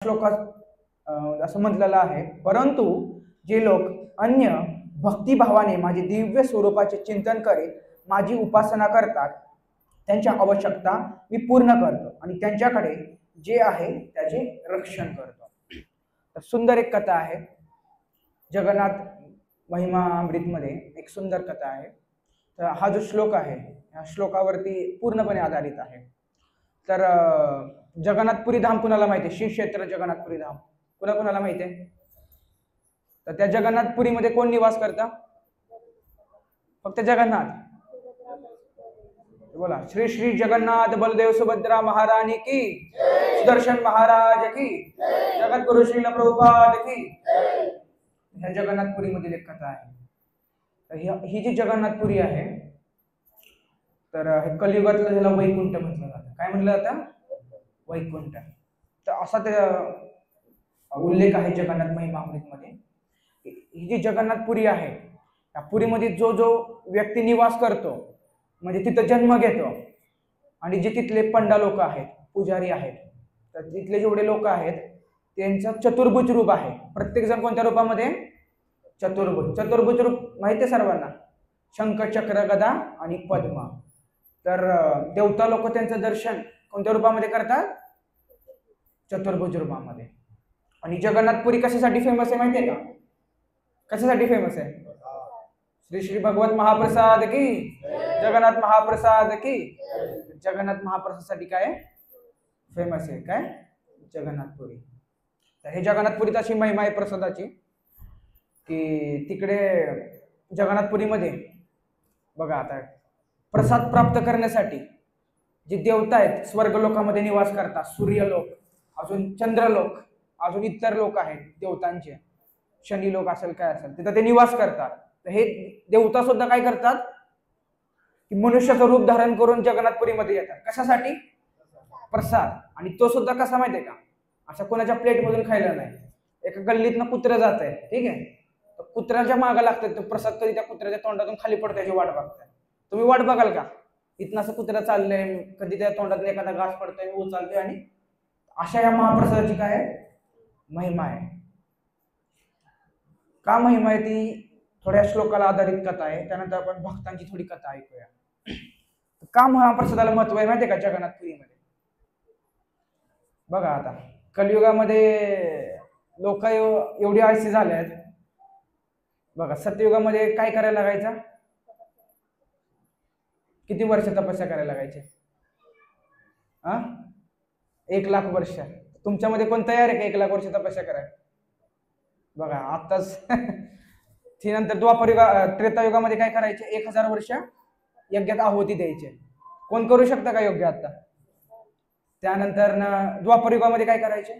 श्लोकात असं म्हटलेलं आहे, परंतु जे लोक अन्य भक्तिभावाने माझे दिव्य स्वरूपाचे चिंतन करीत माझी उपासना करतात त्यांच्या आवश्यकता मी पूर्ण करतो आणि त्यांच्याकडे जे आहे त्याचे रक्षण करतो. तर सुंदर एक कथा आहे, जगन्नाथ महिमा अमृतमध्ये एक सुंदर कथा आहे. तर हा जो श्लोक आहे या श्लोकावरती पूर्णपणे आधारित आहे. तर जगन्नाथपुरी धाम कुणाला माहिती आहे? श्री क्षेत्र जगन्नाथपुरी धाम कुणाला माहिती आहे? तर त्या जगन्नाथपुरीमध्ये कोण निवास करता? फक्त जगन्नाथ. बोला, श्री श्री जगन्नाथ बलदेव सुभद्रा महारानी की, सुदर्शन महाराज की, जगद्गुरु श्रील प्रभुपाद की. ह्या जगन्नाथपुरी मधील एक कथा आहे. तर ही जी जगन्नाथपुरी आहे, तर हे कलियुगातलं ह्याला वैकुंठ म्हटलं जातं. काय म्हटलं जातं? वैकुंठ. तर असा त्या उल्लेख आहे जगन्नाथ महिमा अमृतमध्ये. ही जी जगन्नाथपुरी आहे, त्या पुरीमध्ये जो जो व्यक्ती निवास करतो, म्हणजे तिथं जन्म घेतो, आणि जे तिथले पंडा लोक आहेत, पुजारी आहेत, तर तिथले जेवढे लोक आहेत त्यांचं चतुर्भुज रूप आहे. प्रत्येक जण कोणत्या रूपामध्ये? चतुर्भुज. चतुर्भुज रूप माहिती आहे सर्वांना? शंख, चक्र, गदा आणि पद्म. तर देवता लोक त्यांचं दर्शन कोणत्या रूपामध्ये करतात? चतुर्भुज रूपामध्ये. आणि जगन्नाथपुरी कशासाठी फेमस आहे माहिती आहे का? कशासाठी फेमस आहे? श्री श्री भगवत महाप्रसाद की, जगन्नाथ महाप्रसाद की. जगन्नाथ महाप्रसादसाठी काय फेमस आहे? काय? जगन्नाथपुरी. तर हे जगन्नाथपुरीत अशी महिमा आहे प्रसादाची की तिकडे जगन्नाथपुरीमध्ये बघा, आता प्रसाद प्राप्त करण्यासाठी जे देवता आहेत स्वर्गलोकामध्ये निवास करतात, सूर्यलोक, अजून चंद्रलोक, अजून इतर लोक आहेत देवतांचे, शनी लोक असेल काय असेल, तिथं ते निवास करतात. तर हे देवता सुद्धा काय करतात की मनुष्याचं रूप धारण करून जगन्नाथपुरीमध्ये येतात. कशासाठी? प्रसाद. आणि तो सुद्धा कसा माहितीये का? अशा कोणाच्या प्लेट मधून खायला नाही. एका गल्लीतनं कुत्रं जात आहे, ठीक आहे, तर कुत्र्याच्या मागे लागतात, तो प्रसाद कधी त्या कुत्र्याच्या तोंडातून खाली पडतो त्याची वाट बघताय. तुम्ही वाट बघाल का? इथनं असं कुत्रा चाललंय, कधी त्या तोंडातून एखादा घास पडतोय, उचलतोय, आणि अशा या महाप्रसादाची काय महिमा आहे. का महिमा आहे ती थोड्या श्लोकाला आधारित कथा आहे. त्यानंतर आपण भक्तांची थोडी कथा ऐकूया. का महाप्रसादाला महत्व आहे माहितीये का जगन्नाथपुरीमध्ये? बघा, आता कलियुगामध्ये लोक एवढी आळशी झाले आहेत. बघा, सत्ययुगामध्ये काय करायला लागायचं? किती वर्ष तपस्या करायला लागायचे? 1,00,000 वर्ष. तुमच्यामध्ये कोण तयार आहे का 1,00,000 वर्ष तपस्या करायला? बघा, आताच ती नंतर त्रेतायुगामध्ये काय करायचे? 1,000 वर्ष यज्ञात आहुती द्यायचे. कोण करू शकता का योग्य आता? त्यानंतर द्वापरयुगामध्ये काय करायचे?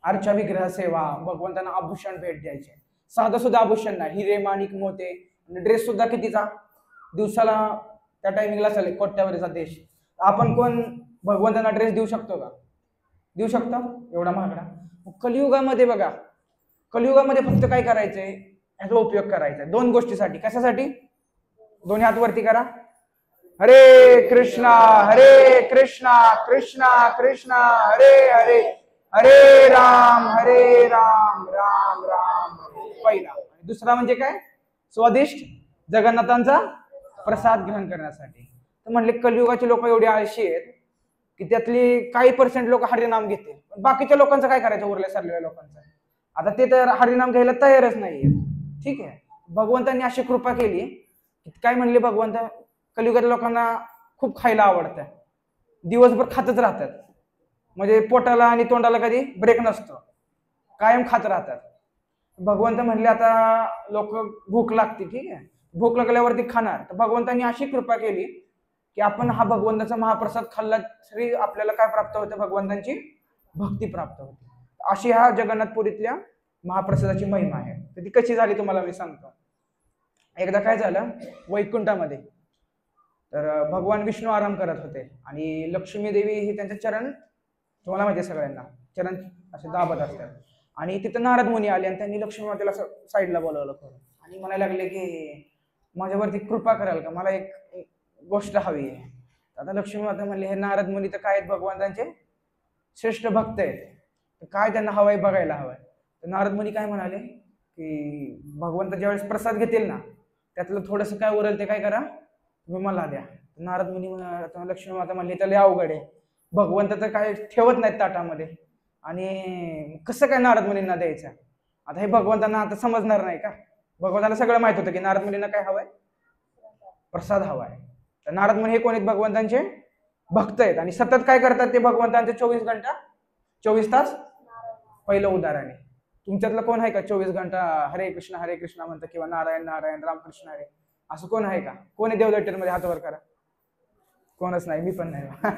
अर्चा विग्रह सेवा, भगवंतांना आभूषण भेट द्यायचे. साधं सुद्धा आभूषण नाही, हिरे माणिक मोते, ड्रेस सुद्धा कितीचा? दिवसाला त्या टायमिंगला चालेल कोट्यावरीचा देश. आपण कोण भगवंतांना ड्रेस देऊ शकतो का? देऊ शकतो एवढा महागडा? कलियुगामध्ये बघा, कलियुगामध्ये फक्त काय करायचंय? याचा उपयोग करायचा 2 गोष्टीसाठी. कशासाठी? दोन्ही हात वरती करा. हरे कृष्णा कृष्णा कृष्णा हरे हरे, हरे राम राम राम पहिला. दुसरा म्हणजे काय? स्वादिष्ट जगन्नाथांचा प्रसाद ग्रहण करण्यासाठी. तर म्हणले कलियुगाचे लोक एवढे आळशी आहेत की त्यातली काही % लोक हरिनाम घेतील, बाकीच्या लोकांचं काय करायचं? उरल्या सरलेल्या लोकांचं आता ते तर हरिनाम घ्यायला तयारच नाहीये. ठीक आहे, भगवंतांनी अशी कृपा केली की काय म्हणले भगवंत, कलियुगातल्या लोकांना खूप खायला आवडतं, दिवसभर खातच राहतात, म्हणजे पोटाला आणि तोंडाला कधी ब्रेक नसतो, कायम खात राहतात. भगवंत म्हणले आता लोक भूक लागते, ठीक आहे, भूक लागल्यावरती खाणार. तर भगवंतांनी अशी कृपा केली की आपण हा भगवंताचा महाप्रसाद खाल्ला तरी आपल्याला काय प्राप्त होतं? भगवंतांची भक्ती प्राप्त होते. अशी हा जगन्नाथपुरीतल्या महाप्रसादाची महिमा आहे. तर ती कशी झाली तुम्हाला मी सांगतो. एकदा काय झालं वैकुंठामध्ये, तर भगवान विष्णू आराम करत होते आणि लक्ष्मी देवी ही त्यांचे चरण, तुम्हाला माहिती आहे सगळ्यांना, चरण असे दाबत असतात. आणि तिथं नारद मुनी आले आणि त्यांनी लक्ष्मी मातेला साईडला बोलवलं आणि म्हणायला लागले की माझ्यावरती कृपा कराल का, मला एक गोष्ट हवी आहे. आता लक्ष्मी माता म्हणली, हे नारद मुनी तर काय आहेत? भगवंतांचे श्रेष्ठ भक्त आहेत, काय त्यांना हवाय बघायला हवाय. तर नारद मुनी काय म्हणाले की भगवंत ज्यावेळेस प्रसाद घेतील ना त्यातलं थोडंसं काय उरेल ते काय करा तुम्ही मला द्या. नारद मुनी लक्ष्मी माता म्हणली तर लय अवघड आहे, भगवंत तर काय ठेवत नाहीत ताटामध्ये आणि कसं काय नारद मुनींना द्यायचं. आता हे भगवंतांना आता समजणार नाही का. भगवंताला सगळं माहित होतं की नारद मुनींना काय हवंय, प्रसाद हवाय. तर नारद मुनी हे कोण आहेत, भगवंतांचे भक्त आहेत आणि सतत काय करतात ते भगवंतांचे 24 तास. पहिलं उदाहरण आहे. तुमच्यातलं कोण आहे का 24 घंटा हरे कृष्णा म्हणतं किंवा नारायण नारायण रामकृष्ण हरे असं कोण आहे का. कोण आहे देवदट्टेमध्ये हात वर करा. कोणच नाही, मी पण नाही.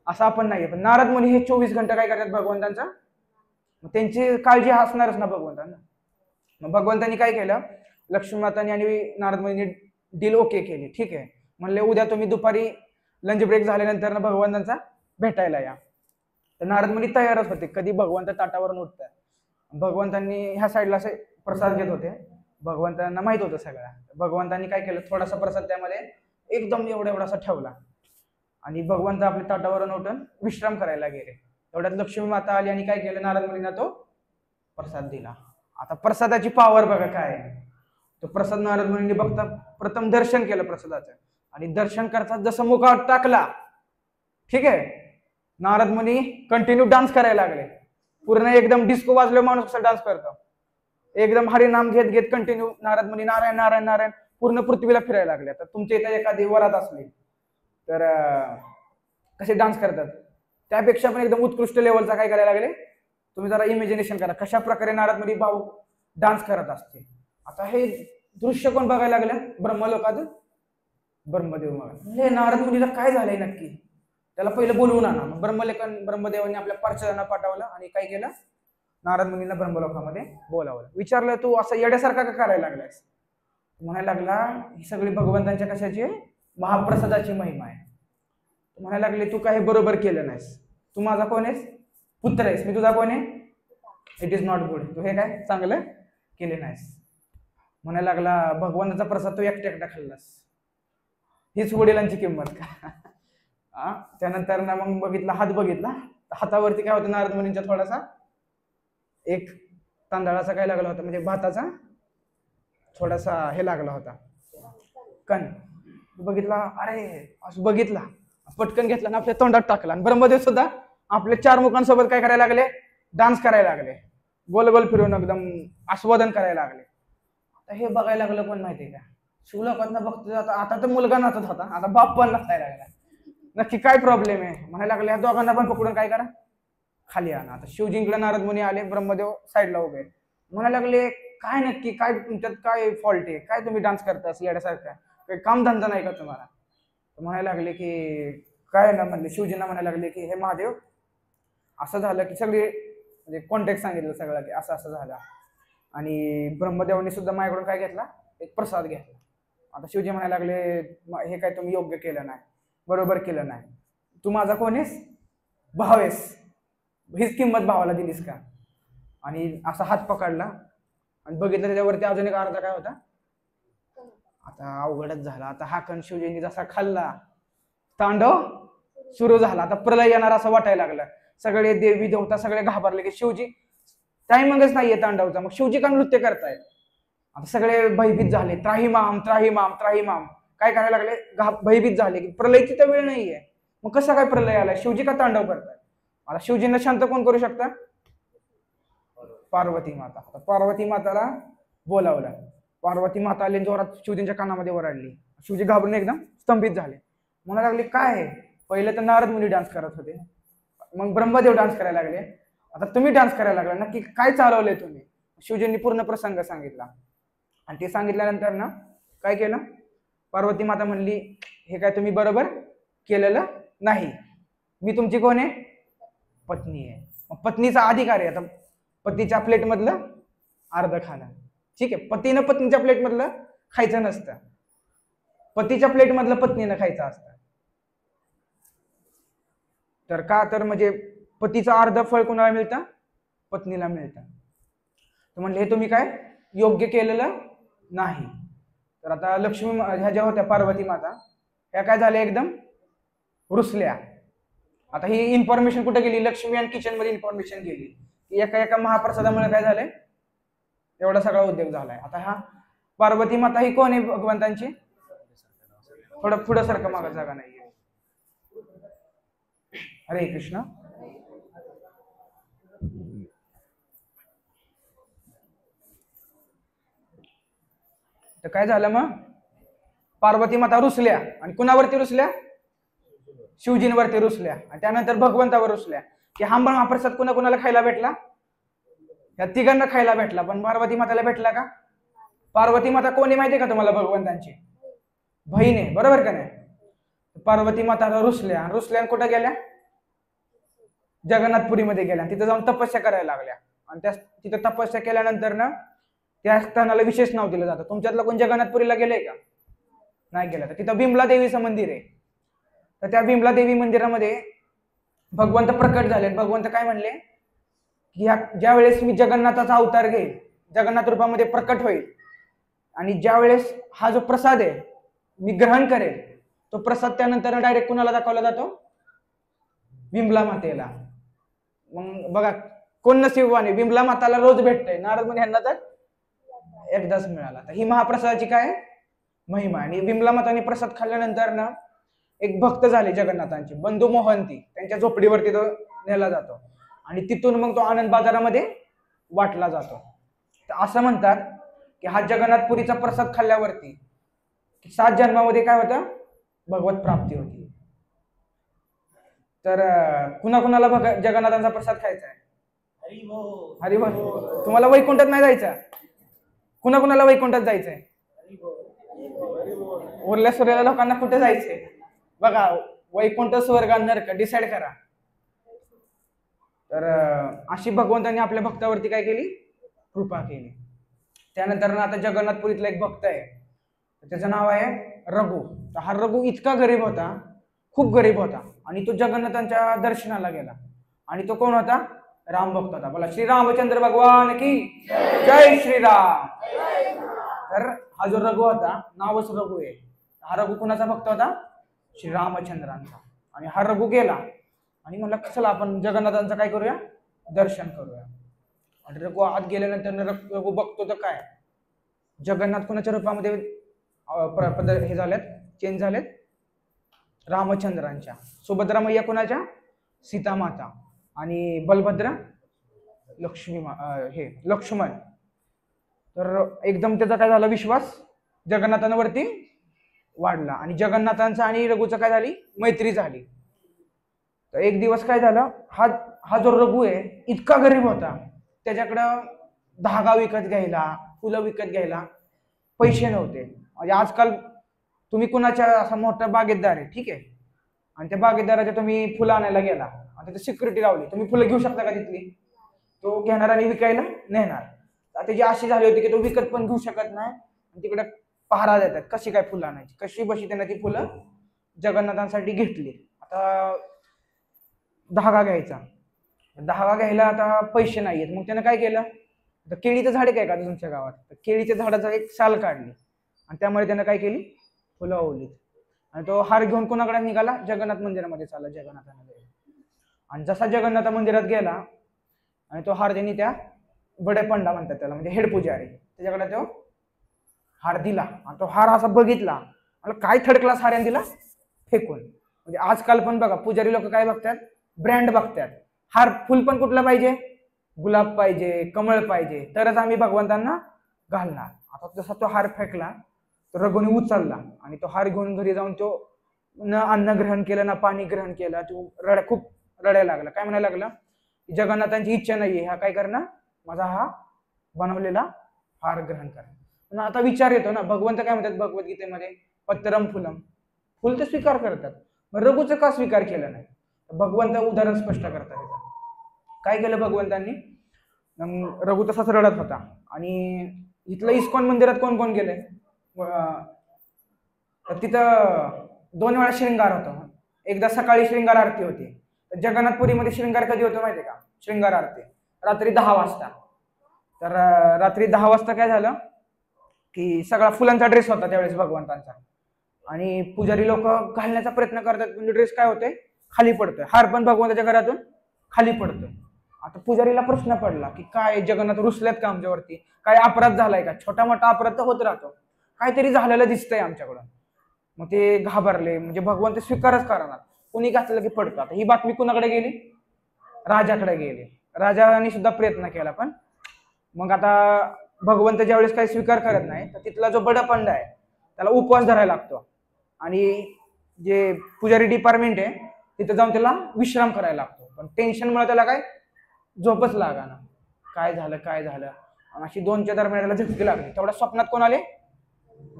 असं आपण नाहीये. पण नारद मुनी हे 24 घंटा काय करतात भगवंतांचा, त्यांची काळजी असणारच ना भगवंतांना. मग भगवंतांनी काय केलं, लक्ष्मी मातांनी आणि नारद मुनींनी डील ओके केली. ठीक आहे म्हणले उद्या तुम्ही दुपारी लंच ब्रेक झाल्यानंतर ना भगवंतांचा भेटायला या. तर नारद मुनी तयारच होते, कधी भगवंत ताटावरून उठतात. भगवंतांनी ह्या साईडला असे प्रसाद घेत होते, भगवंतांना माहित होतं सगळं. भगवंतांनी काय केलं, थोडासा प्रसाद त्यामध्ये एकदम एवढासा ठेवला आणि भगवंत आपल्या ताटावरून उठून विश्राम करायला गेले. तेवढ्यात लक्ष्मी माता आली आणि काय केलं, नारद मुनींना तो प्रसाद दिला. आता प्रसादाची पावर बघा काय आहे. तो प्रसाद नारद मुनींनी बघता प्रथम दर्शन केलं प्रसादाचं आणि दर्शन करतात जसं मुखात टाकला, ठीक आहे, नारद मुनी कंटिन्यू डान्स करायला लागले. पूर्ण एकदम डिस्को वाजले माणूस कसा डान्स करतो, एकदम हरिनाम घेत घेत कंटिन्यू नारद मुनी नारायण नारायण नारायण पूर्ण पृथ्वीला फिरायला लागले. तर तुमच्या इथे एखादी वरात असली तर कसे डान्स करतात त्यापेक्षा पण एकदम उत्कृष्ट लेवलचा काय करायला लागले. तुम्ही जरा इमॅजिनेशन करा कशा प्रकारे नारद मुनी भाऊ डान्स करत असते. आता हे दृश्य कोण बघायला लागलं, ब्रह्मलोकात ब्रह्मदेव. मग हे नारद मुनीला काय झालंय नक्की, त्याला पहिलं बोलवून आणा. ब्रह्मदेवांनी आपल्या पार्षदांना पाठवलं आणि काय केलं, नारद मुनीला ब्रह्मलोकामध्ये बोलावलं. विचारलं तू असं येड्यासारखा का करायला लागलायस. म्हणायला लागला ही सगळी भगवंतांच्या कशाची, महाप्रसादाची महिमा आहे. म्हणायला लागले तू काही बरोबर केलं नाहीस, तू माझा कोण आहेस, पुत्र आहेस, मी तुझा कोण आहे, इट इज नॉट गुड, तू हे काय चांगलं केले नाहीस. म्हणायला लागला भगवंताचा प्रसाद तू एकटा खाल्लास, हीच वडिलांची किंमत का. त्यानंतर ना मग बघितला, हात बघितला, हातावरती काय होतं नारद मुनींच्या थोडासा एक तांदळाचा काय लागला होता, म्हणजे भाताचा थोडासा हे लागला होता कण. बघितला, अरे असं बघितला, पटकन घेतला ना आपल्या तोंडात टाकला. आणि ब्रह्मदेव सुद्धा आपल्या 4 मुखांसोबत काय करायला लागले, डान्स करायला लागले, गोल गोल फिरून एकदम आस्वादन करायला लागले. आता हे बघायला लागलं कोण माहितीये का, शिवलोकांना बघतो. आता तर मुलगा नाचत होता, आता बाप पण नाचायला लागला. नक्की काय प्रॉब्लेम आहे. म्हणायला लागले या दोघांना पण पकडून काय करा, खाली आणा. आता शिवजींकडे नारद मुनी आले, ब्रह्मदेव साईडला उभे. म्हणायला लागले काय नक्की काय तुमच्यात काय फॉल्ट आहे, काय तुम्ही डान्स करता येड्यासारखा, काही कामधंदा नाही का तुम्हाला. म्हणायला लागले की काय ना, म्हणले शिवजींना म्हणायला लागले की हे महादेव असं झालं की सगळे म्हणजे कॉन्टॅक्ट सांगितलं सगळं की असं असं झालं. आणि ब्रह्मदेवांनी सुद्धा माझ्याकडून काय घेतला, एक प्रसाद घेतला. आता शिवजी म्हणायला लागले हे काय तुम्ही योग्य केलं नाही, बरोबर केलं नाही, तू माझा कोण आहेस, भाव आहेस, हीच किंमत भावाला दिलीस का. आणि असा हात पकडला आणि बघितलं त्याच्यावरती अजून एक अर्धा काय होता. आता अवघडच झाला. आता हा कण शिवजींनी जसा खाल्ला, तांडव सुरू झाला. आता प्रलय येणार असं वाटायला लागलं. सगळे देवी देवता सगळे घाबरले की शिवजी टायमिंगच नाहीये तांडवचा, मग शिवजी का नृत्य करतायत. आता सगळे भयभीत झाले, त्राहिमाम त्राहिमाम त्राहिमाम काय करायला लागले, भयभीत झाले की प्रलयची तर वेळ नाहीये, मग कसं काय प्रलय आलाय, शिवजी का तांडव करताय. आता शिवजींना शांत कोण करू शकता, पार्वती माता. आता पार्वती माताला बोलावलं. पार्वती माता आली, जोरात शिवजींच्या कानामध्ये ओरडली. शिवजी घाबरून एकदम स्तंभित झाले. म्हणायला लागले काय आहे, पहिले तर नारद मुनी डान्स करत होते, मग ब्रह्मदेव डान्स करायला लागले, आता तुम्ही डान्स करायला लागला, नक्की काय चालवलंय तुम्ही. शिवजींनी पूर्ण प्रसंग सांगितला आणि ते सांगितल्यानंतर ना काय केलं, पार्वती माता म्हणली हे काय तुम्ही बरोबर केलेलं नाही, मी तुमची कोण आहे, पत्नी आहे. मग पत्नीचा अधिकार आहे, आता पतीच्या प्लेट मधलं अर्ध खाणं, ठीक आहे. पतीनं पत्नीच्या प्लेट मधलं खायचं नसतं, पतीच्या प्लेट मधलं पत्नीनं खायचं असतं. तर का, तर म्हणजे पतीचं अर्ध फळ कोणाला मिळतं, पत्नीला मिळतं. तर म्हणले हे तुम्ही काय योग्य केलेलं नाही. तर आता लक्ष्मी ह्या ज्या होत्या पार्वती माता, ह्या काय झाल्या, एकदम रुसल्या. आता ही इन्फॉर्मेशन कुठे गेली? लक्ष्मी आणि किचन मध्ये इन्फॉर्मेशन गेली की एका एका महाप्रसादामुळे काय झालंय, एवढा सगळा उद्योग झालाय. आता हा पार्वती माता ही कोण आहे भगवंतांची? थोडं पुढं सारखं मागा, जागा नाहीये. हरे कृष्ण. तर काय झालं मग? पार्वती माता रुसल्या आणि कुणावरती रुसल्या? शिवजींवरती रुसल्या. आणि त्यानंतर भगवंतावर रुसल्या की हा महाप्रसाद कुणा कुणाला खायला भेटला? या तिघांना खायला भेटला, पण पार्वती माताला भेटला का? पार्वती माता कोणी माहितीये का तुम्हाला? भगवंतांची बहीण आहे, बरोबर का नाही? पार्वती माता रुसल्या, रुसल्या कुठे गेल्या? जगन्नाथपुरीमध्ये गेल्या. तिथे जाऊन तपस्या करायला लागल्या. आणि त्या तिथे तपस्या केल्यानंतर ना त्या स्थानाला विशेष नाव दिलं जातं. तुमच्यातलं कोण जगन्नाथपुरीला गेलंय का? नाही गेलं. तर तिथं बिमला देवीचं मंदिर आहे. तर त्या बिमला देवी मंदिरामध्ये भगवंत प्रकट झाले. भगवंत काय म्हणले की ज्या वेळेस मी जगन्नाथाचा अवतार घेईल, जगन्नाथ रूपामध्ये प्रकट होईल, आणि ज्या वेळेस हा जो प्रसाद आहे मी ग्रहण करेल, तो प्रसाद त्यानंतर डायरेक्ट कुणाला दाखवला जातो? बिमला मातेला. मग बघा कोण नशीबवान आहे, बिमला माताला रोज भेटतंय. नारद मुनी यांना तर एकदाच मिळाला. तर ही महाप्रसादाची काय महिमा. आणि बिमला माताने प्रसाद खाल्ल्यानंतर ना एक भक्त झाले जगन्नाथांचे, बंधू मोहंती, त्यांच्या झोपडीवरती तो नेला जातो आणि तिथून मग तो आनंद बाजारामध्ये वाटला जातो. तर असं म्हणतात की हा जगन्नाथपुरीचा प्रसाद खाल्ल्यावरती 7 जन्मामध्ये काय होतं? भगवत प्राप्ती होती. तर कुणाकुणाला जगन्नाथांचा प्रसाद खायचा आहे? हरिबोल. तुम्हाला वैकुंठात नाही जायचं? कुणाकुणाला वैकुंठात जायचंय? उरल्या सुरलेल्या लोकांना कुठे जायचंय? बघा, वैकुंठ, स्वर्ग, नरक डिसाईड करा. तर अशी भगवंतांनी आपल्या भक्तावरती काय केली? कृपा केली. त्यानंतर आता जगन्नाथपुरीतला एक भक्त आहे, त्याचं नाव आहे रघु. तर हा रघु इतका गरीब होता, खूप गरीब होता, आणि तो जगन्नाथांच्या दर्शनाला गेला. आणि तो कोण होता? राम भक्त होता. बोला श्री रामचंद्र भगवान की जय श्रीराम. तर हा जो रघु होता, नावच रघु आहे, हा रघु कुणाचा भक्त होता? श्री रामचंद्रांचा. आणि हा रघु गेला आणि म्हणला चला आपण जगन्नाथांचं काय करूया? दर्शन करूया. आणि रघु आत गेल्यानंतर रघु बघतो तर काय, जगन्नाथ कुणाच्या रूपामध्ये हे झालेत, चेंज झालेत? रामचंद्रांच्या. सुभद्रा मैया कुणाच्या? सीता माता. आणि बलभद्र लक्ष्मण. तर एकदम त्याचा काय झाला? विश्वास जगन्नाथांवरती वाढला. आणि जगन्नाथांचा आणि रघुचा काय झाली? मैत्री झाली. तर एक दिवस काय झालं, हा जो रघु आहे इतका गरीब होता, त्याच्याकडं धागा विकत घ्यायला, फुलं विकत घ्यायला पैसे नव्हते. म्हणजे आजकाल तुम्ही कुणाच्या असा मोठा बागेतदार आहे, ठीक आहे, आणि त्या बागेतदाराच्या तुम्ही फुलं आणायला गेला आणि तिथे सिक्युरिटी लावली, तुम्ही फुलं घेऊ शकता का तिथली? तो घेणार आणि विकायला नेणार. त्याची अशी झाली होती की तो विकत पण घेऊ शकत नाही, आणि तिकडे पहारा देतात कशी काय फुलं आणायची. कशी बशी त्यानं ती फुलं जगन्नाथांसाठी घेतली. आता धागा घ्यायचा, धागा घ्यायला आता पैसे नाहीयेत. मग त्यानं काय केलं? तर केळीचं झाड काय का तुमच्या गावात? तर केळीच्या झाडाचा एक साल काढली आणि त्यामुळे त्यानं काय केली? फुलं ओवलीत. आणि तो हार घेऊन कोणाकडे निघाला? जगन्नाथ मंदिरामध्ये चालला जगन्नाथांना. आणि जसा जगन्नाथ मंदिरात गेला आणि तो हार त्यांनी त्या बडे पंडा म्हणतात त्याला, म्हणजे हेड पुजारी, त्याच्याकडे तो हार दिला. आणि तो हार असा बघितला, आणि काय थर्ड क्लास हार दिला फेकून. म्हणजे आजकाल पण बघा पुजारी लोक काय बघतात? ब्रँड बघतात. हार फुल पण कुठला पाहिजे? गुलाब पाहिजे, कमळ पाहिजे, तरच आम्ही भगवंतांना घालणार. आता जसा तो हार फेकला, तो रघुनी उचलला आणि तो हार घेऊन घरी जाऊन तो न अन्न ग्रहण केलं ना पाणी ग्रहण केलं. तो खूप रडायला लागला. काय म्हणायला लागला? जगन्नाथांची इच्छा नाहीये, हा काय करणार? माझा हा बनवलेला हार ग्रहण करा. आता विचार येतो ना, भगवंत काय म्हणतात भगवद्गीतेमध्ये? पत्रम फुलम. फुल तर स्वीकार करतात, मग रघुचं का स्वीकार केलं नाही? भगवंत उदाहरण स्पष्ट करतात. काय केलं भगवंतांनी? रघु तसाच रडत होता. आणि इथलं इस्कॉन मंदिरात कोण कोण गेले? तर तिथं 2 वेळा श्रृंगार होतो. एकदा सकाळी श्रृंगार आरती होती. जगन्नाथपुरीमध्ये श्रृंगार कधी होतो माहितीये का? श्रृंगार आरती रात्री 10 वाजता. तर रात्री 10 वाजता काय झालं की सगळा फुलांचा ड्रेस होता त्यावेळेस भगवंतांचा, आणि पुजारी लोक घालण्याचा प्रयत्न करतात, म्हणजे ड्रेस काय होते? खाली पडतोय, हार पण भगवंताच्या घरातून खाली पडतोय. आता पुजारीला प्रश्न पडला की काय जगन्नाथ रुसल्यात का आमच्यावरती, काय अपराध झालाय का? छोटा मोठा अपराध तर होत राहतो, काहीतरी झालेलं दिसतंय आमच्याकडून. मग ते घाबरले, म्हणजे भगवंत स्वीकारच करणार, कुणी घातलं की पडतो. आता ही बातमी कुणाकडे गेली? राजाकडे गेली. राजाने सुद्धा प्रयत्न केला, पण मग आता भगवंत ज्यावेळेस काही स्वीकार करत नाही तर तिथला जो बडपंड आहे त्याला उपवास धरायला लागतो, आणि जे पुजारी डिपार्टमेंट आहे तिथे जाऊन त्याला विश्राम करायला लागतो. पण टेन्शनमुळे त्याला काय झोपच लागाना. काय झालं काय झालं, आणि अशी 2च्या दरम्यान त्याला झटके लागले. तेवढ्या स्वप्नात कोण आले?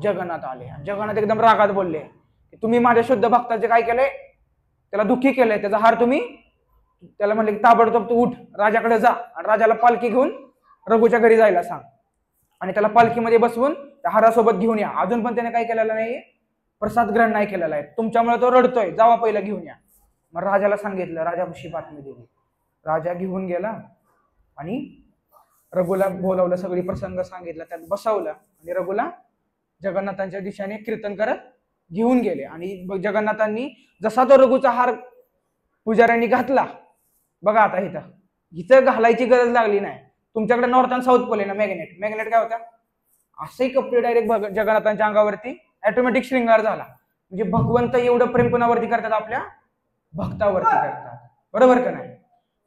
जगन्नाथ आले. जगन्नाथ एकदम रागात बोलले की तुम्ही माझ्या शुद्ध भक्ताचे काय केलंय, त्याला दुःखी केलंय, त्याचा हार तुम्ही, त्याला म्हणले की ताबडतोब तू उठ, राजाकडे जा आणि राजाला पालखी घेऊन रघुच्या घरी जायला सांग, आणि त्याला पालखीमध्ये बसवून त्या हारासोबत घेऊन या. अजून पण त्याने काय केलेलं नाहीये, प्रसाद ग्रहण नाही केलेला आहे, तुमच्यामुळे तो रडतोय, जावा पहिला घेऊन या. मग राजाला सांगितलं, राजापाशी बातमी दिली. राजा घेऊन गेला आणि रघुला बोलावलं, सगळी प्रसंग सांगितला, त्यात बसवलं, आणि रघुला जगन्नाथांच्या दिशेने कीर्तन करत घेऊन गेले. आणि जगन्नाथांनी जसा तो रघुचा हार पुजाऱ्यांनी घातला, बघा आता इथं घालायची गरज लागली नाही. तुमच्याकडे नॉर्थ अँड साऊथ पोल आहे ना, मॅग्नेट. मॅग्नेट काय होता, असेही कपडे डायरेक्ट जगन्नाथांच्या अंगावरती ऑटोमॅटिक श्रृंगार झाला. म्हणजे भगवंत एवढं प्रेम कोणावरती करतात? आपल्या भक्तावरती करतात, बरोबर का नाही?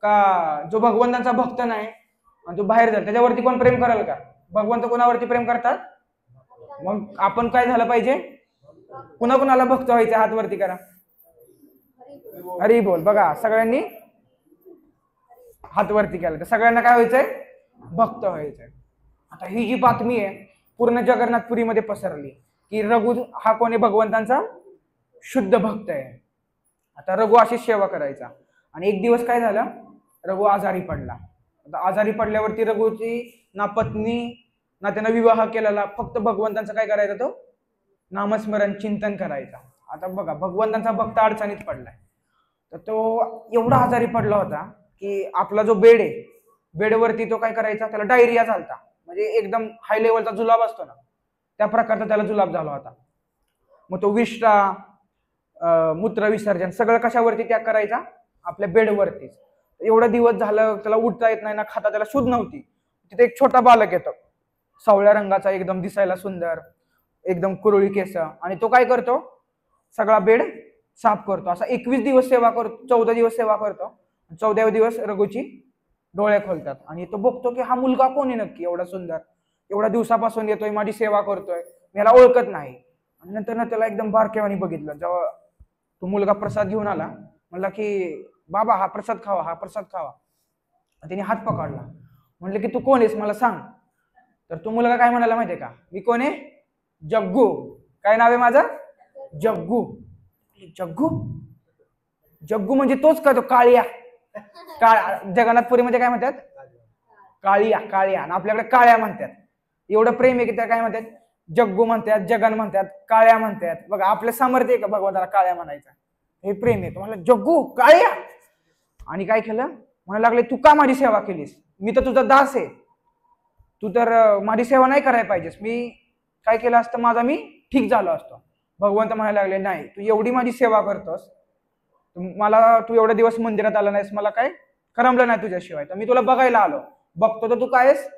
का जो भगवंतांचा भक्त नाही आणि जो बाहेर जाईल त्याच्यावरती कोण प्रेम कराल का? भगवंत कोणावरती प्रेम करतात? मग आपण काय झालं पाहिजे? कुणाला भक्त व्हायचे? हात वरती करा, हरी बोल. बघा सगळ्यांनी हात वरती केला, तर सगळ्यांना काय व्हायचंय? भक्त व्हायचंय. आता ही जी बातमी आहे पूर्ण जगन्नाथपुरीमध्ये पसरली की रघु हा कोणी भगवंतांचा शुद्ध भक्त आहे. आता रघु अशीच सेवा करायचा, आणि एक दिवस काय झालं, रघु आजारी पडला. आता आजारी पडल्यावरती रघुची ना पत्नी ना त्यानं विवाह केलेला, फक्त भगवंतांचं काय करायचा? तो नामस्मरण चिंतन करायचा. आता बघा भगवंतांचा भक्त अडचणीत पडलाय, तर तो एवढा आजारी पडला होता की आपला जो बेड आहे, बेडवरती तो काय करायचा, त्याला डायरिया झालता, म्हणजे एकदम हाय लेवलचा जुलाब असतो ना, त्या प्रकारचा त्याला जुलाब झाला होता. मग तो विष्टा, मूत्र विसर्जन सगळं कशावरती त्याग करायचा? आपल्या बेडवरतीच. एवढा दिवस झालं त्याला उठता येत नाही ना, खाता त्याला शुद्ध नव्हती. तिथे एक छोटा बालक येतो, सावळ्या रंगाचा, एकदम दिसायला सुंदर, एकदम कुरळी केस, आणि तो काय करतो, सगळा बेड साफ करतो. असा 21 दिवस सेवा करतो, 14 दिवस सेवा करतो. 14व्या दिवस रघुची डोळे खोलतात, आणि तो बघतो की हा मुलगा कोण आहे नक्की, एवढा सुंदर, एवढ्या दिवसापासून येतोय, माझी सेवा करतोय, याला ओळखत नाही. आणि नंतर त्याला एकदम बारकेवानी बघितलं. जेव्हा तो मुलगा प्रसाद घेऊन आला, म्हणला की बाबा हा प्रसाद खावा, हा प्रसाद खावा. त्याने हात पकडला, म्हणले की तू कोण आहेस मला सांग. तर तो मुलगा काय म्हणाला माहितीये का, मी कोण आहे? जग्गू. काय नाव आहे माझं? जग्गू. जग्गू? जग्गू म्हणजे तोच का तो काळिया? जगन्नाथपुरीमध्ये काय म्हणतात? काळिया. काळिया. आणि आपल्याकडे काळ्या म्हणतात. एवढं प्रेम आहे की त्या काय म्हणतात? जग्गू म्हणतात, जगन म्हणतात, काळ्या म्हणतात. बघा आपलं सामर्थ्य आहे का भगवंताला काळ्या म्हणायचं? हे प्रेम आहे. तुम्हाला जग्गू काळ्या. आणि काय केलं, म्हणायला लागले तू का माझी सेवा केलीस? मी तर तुझा दास आहे, तू तर माझी सेवा नाही करायला पाहिजेस. मी काय केलं असतं, माझा मी ठीक झालो असतो. भगवंत म्हणायला लागले नाही, तू एवढी माझी सेवा करतोस, मला तू एवढे दिवस मंदिरात आला नाहीस, मला काय करमलं नाही तुझ्याशिवाय, तर मी तुला बघायला आलो. बघतो तर तू काय आहेस?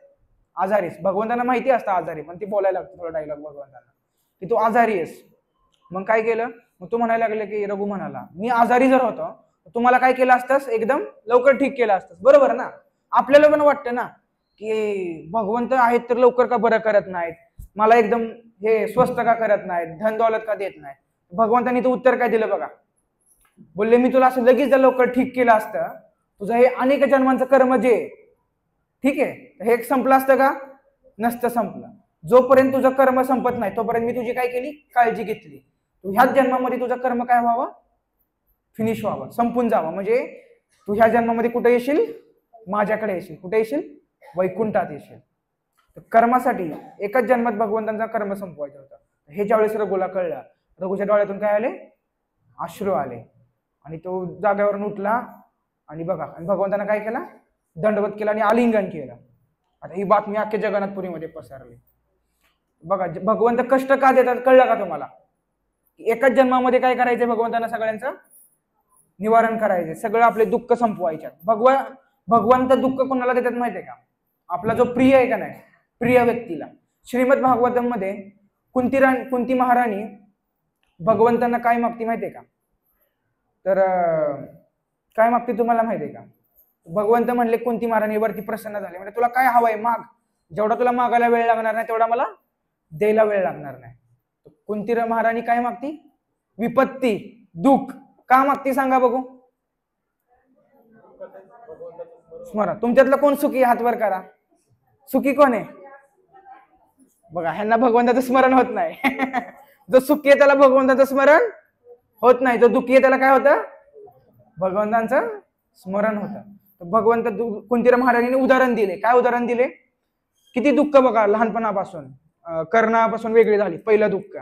आजारीस. भगवंतांना माहिती असतं आजारी, पण ती बोलायला लागतं थोडा डायलॉग भगवंतांना की तू आजारी आहेस. मग काय केलं, मग तू म्हणायला लागले की रघु म्हणाला मी आजारी जर होतो तुम्हाला काय केलं असतंस, एकदम लवकर ठीक केलं असतंस. बरोबर ना? आपल्याला पण वाटतं ना की भगवंत आहेत तर लवकर का बरं करत नाहीत, मला एकदम हे स्वस्त का करत नाहीत, धन दौलत का देत नाहीत. भगवंतांनी तर उत्तर काय दिलं बघा, बोलले मी तुला असं लगेच जर लवकर ठीक केलं असतं, तुझं हे अनेक जन्मांचं कर्म जे ठीक आहे हे संपलं असतं का? नसतं संपलं. जोपर्यंत तुझं कर्म संपत नाही तोपर्यंत मी तुझी काय केली, काळजी घेतली. तू ह्याच जन्मामध्ये तुझं कर्म काय व्हावं, फिनिश व्हावं, संपून जावं. म्हणजे तू ह्या जन्मामध्ये कुठे येशील, माझ्याकडे येशील. कुठे येशील? वैकुंठात येशील. कर्मासाठी एकच जन्मात भगवंतांचा कर्म संपवायचं होतं. हे ज्यावेळेस रघुला कळलं, रघुच्या डोळ्यातून काय आले, अश्रू आले, आणि तो जागेवरून उठला आणि बघा, आणि भगवंतांना काय केला, दंडवत केला आणि आलिंगन केलं. आता ही बातमी अख्ख्या जगन्नाथपुरीमध्ये पसरली. बघा भगवंत कष्ट का देतात कळलं का तुम्हाला? एकाच जन्मामध्ये काय करायचंय भगवंतांना सगळ्यांचं, निवारण करायचे, सगळं आपले दुःख संपवायचे. भगवंत दुःख कोणाला देतात माहितीये का? आपला जो प्रिय आहे का नाही, प्रिय व्यक्तीला. श्रीमद भागवतम मध्ये कुंती महाराणी भगवंतांना काय मागती माहितीये का? तर काय मागते तुम्हाला माहितीये का? भगवंत म्हणले कुंती महाराणीवरती प्रसन्न झाले, म्हणजे तुला काय हवंय माग, जेवढा तुला मागायला वेळ लागणार नाही तेवढा मला द्यायला वेळ लागणार नाही. कुंती महाराणी काय मागती? विपत्ती, दुःख. का मागती सांगा बघू? स्मरण. तुमच्यातलं कोण सुखी? हात वर करा. सुखी कोण आहे? बघा, ह्यांना भगवंताचं स्मरण होत नाही. जो सुखी आहे त्याला भगवंताचं स्मरण होत नाही, जो दुःखी आहे त्याला काय होतं? भगवंतांचं स्मरण होतं. भगवंत कुंती महाराणीने उदाहरण दिले. काय उदाहरण दिले? किती दुःख बघा, लहानपणापासून कर्णापासून वेगळी झाली, पहिलं दुःख.